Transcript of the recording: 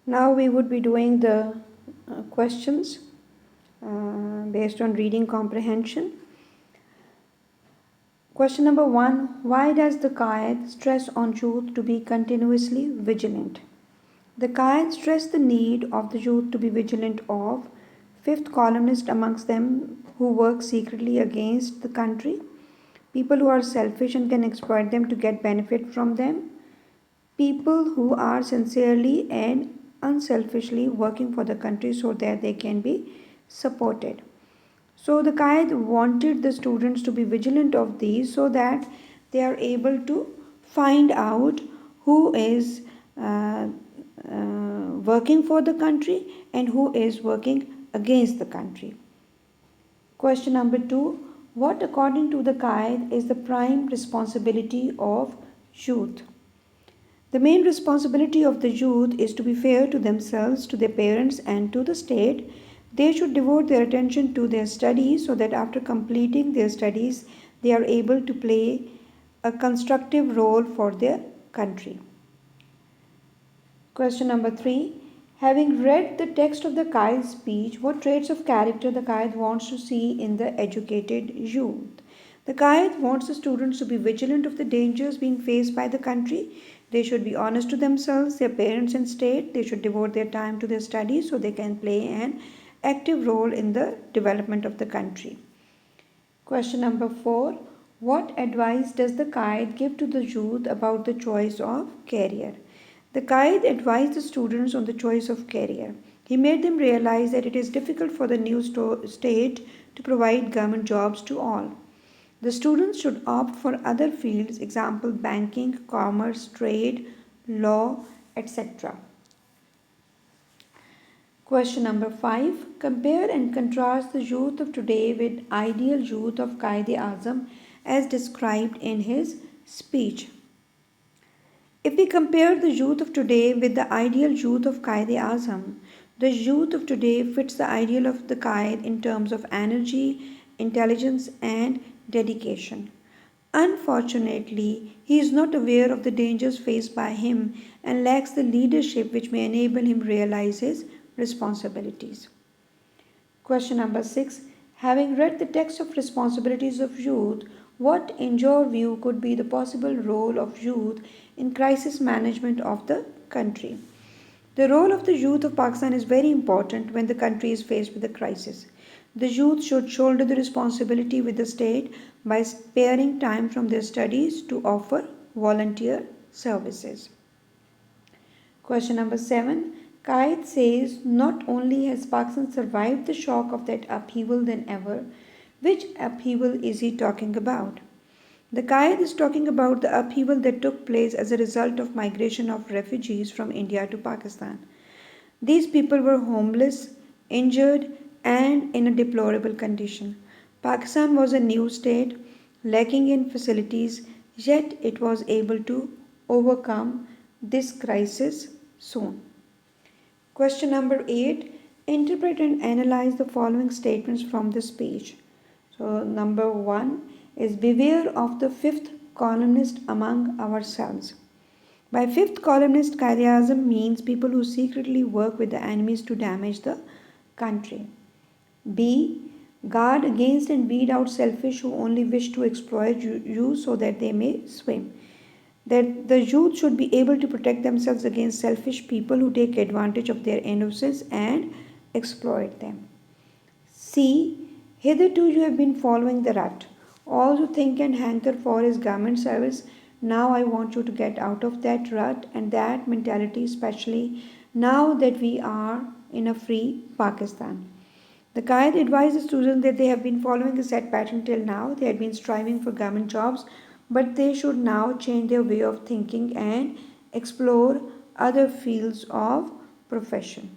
Now we would be doing the questions based on reading comprehension. Question number 1. Why does the Qaid stress on youth to be continuously vigilant? The Qaid stressed the need of the youth to be vigilant of fifth columnist amongst them who work secretly against the country, people who are selfish and can exploit them to get benefit from them, people who are sincerely and unselfishly working for the country so that they can be supported. So the Qaid wanted the students to be vigilant of these so that they are able to find out who is working for the country and who is working against the country. Question number 2. What, according to the Qaid, is the prime responsibility of youth? The main responsibility of the youth is to be fair to themselves, to their parents, and to the state. They should devote their attention to their studies so that after completing their studies, they are able to play a constructive role for their country. Question number 3. Having read the text of the Qaid's speech, what traits of character the Qaid wants to see in the educated youth? The Qaid wants the students to be vigilant of the dangers being faced by the country. They should be honest to themselves, their parents, and state. They should devote their time to their studies so they can play an active role in the development of the country. Question number 4. What advice does the Qaid give to the youth about the choice of career? The Qaid advised the students on the choice of career. He made them realize that it is difficult for the new state to provide government jobs to all. The students should opt for other fields, example banking, commerce, trade, law, etc. Question number 5. Compare and contrast the youth of today with ideal youth of Quaid-e-Azam as described in his speech. If we compare the youth of today with the ideal youth of Quaid-e-Azam, the youth of today fits the ideal of the Qaid in terms of energy, intelligence, and dedication. Unfortunately, he is not aware of the dangers faced by him and lacks the leadership which may enable him realize his responsibilities. Question number 6. Having read the text of responsibilities of youth, what, in your view, could be the possible role of youth in crisis management of the country? The role of the youth of Pakistan is very important when the country is faced with a crisis. The youth should shoulder the responsibility with the state by sparing time from their studies to offer volunteer services. Question number 7. Qaid says not only has Pakistan survived the shock of that upheaval than ever, which upheaval is he talking about? The Qaid is talking about the upheaval that took place as a result of migration of refugees from India to Pakistan. These people were homeless, injured, and in a deplorable condition. Pakistan was a new state, lacking in facilities, yet it was able to overcome this crisis soon. Question number 8. Interpret and analyze the following statements from this page. So, number 1 is beware of the fifth columnist among ourselves. By fifth columnist, Quaid-e-Azam means people who secretly work with the enemies to damage the country. B. Guard against and weed out selfish who only wish to exploit you so that they may swim. That the youth should be able to protect themselves against selfish people who take advantage of their innocence and exploit them. C. Hitherto you have been following the rut. All you think and hanker for is government service. Now I want you to get out of that rut and that mentality, especially now that we are in a free Pakistan. The Qaid advised the students that they have been following a set pattern till now. They had been striving for government jobs, but they should now change their way of thinking and explore other fields of profession.